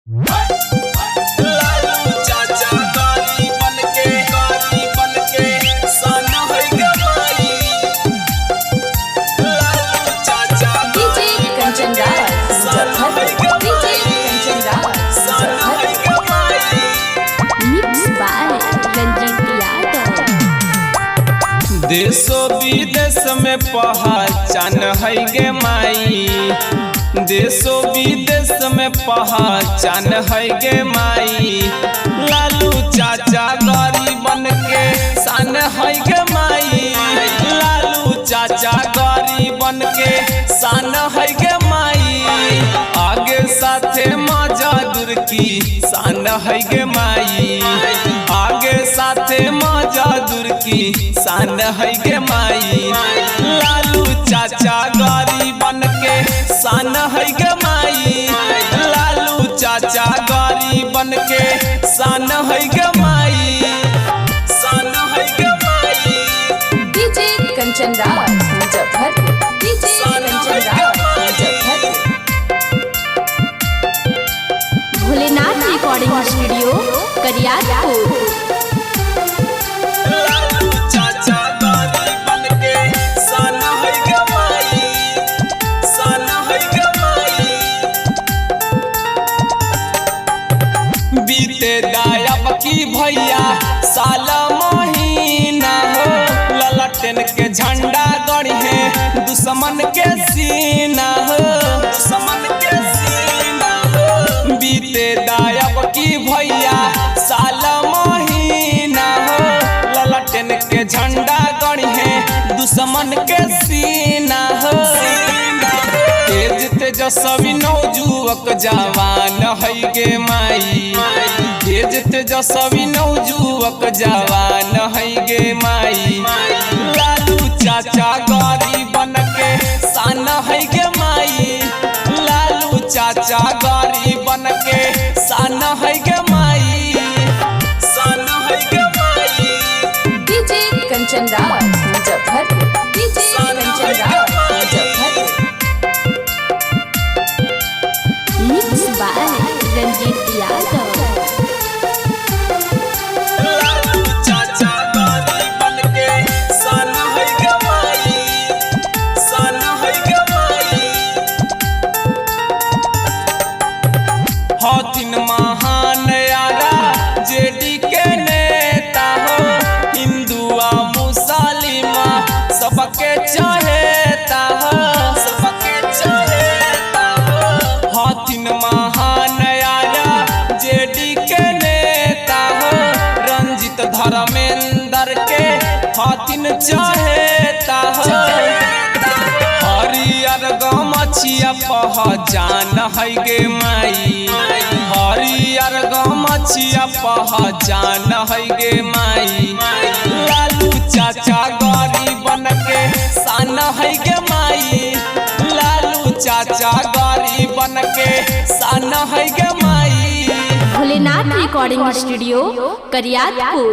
लालू चाचा गाड़ी बनके सन है गमाई। लालू चाचा डीजे कंचन राज सन है डीजे कंचन राज सन है गमाई। Mix by Ranjit Yadav. देशो विदेश में पहचान है गे माई। देशो विदेश में पहचान है गे माई। लालू चाचा गाड़ी बनके सन है गे माई। लालू चाचा गाड़ी बनके सन है गे माई। आगे साथे मजादुर की सन है गे माई। आगे साथे मजादुर की सन है गे माई। लालू चाचा गाड़ी बनके सन है गे माई। लालू चाचा गाड़ी बनके सन है गे माई। सन है गे माई। DJ Kanchan Raj Muzaffarpur DJ Kanchan Raj Muzaffarpur. Bholenath recording studio Kariyapur. Lalu चाचा गाड़ी बनके सन है गे माई। सन है गे माई। बीते दायब की भैया साल महीना हो। ललटेन के झंडा गड़ी है दुश्मन के सीना हो। दुश्मन के सीना हो। बीते दायब की भैया साल महीना हो। ललटेन के झंडा गड़ी है दुश्मन के सीना हो। तेज तेजस्वी नौजुवक जवान है गे माई। तेज तेजस्वी नौजुवक जवान है गे माई। लालू चाचा गाड़ी बनके सन है गे माई। लालू चाचा गाड़ी बनके सन है गे माई। सन है गे माई। DJ Kanchan Raj Muzaffarpur DJ Kanchan Raj Muzaffarpur. Mix by Ranjit Yadav. Lalu चाचा गाड़ी बनके सन है गे माई। सन है गे माई। हथिन महान यारा जेडी के नेता हो। हिंदू आ मुसलिमा सबके चाहेता हो। सबके चाहेता हो। हथिन महान यारा जेडी के नेता हो। रंजित धर्मेंद्र के हथिन चाहेता हो। हरियर गमछिया पहचान है गे माई। हरियर गमछिया पहचान है गे माई। लालू चाचा गाड़ी बनके सन है गे माई। लालू चाचा गाड़ी बनके सन है गे माई। Bholenath recording studio करियापुर।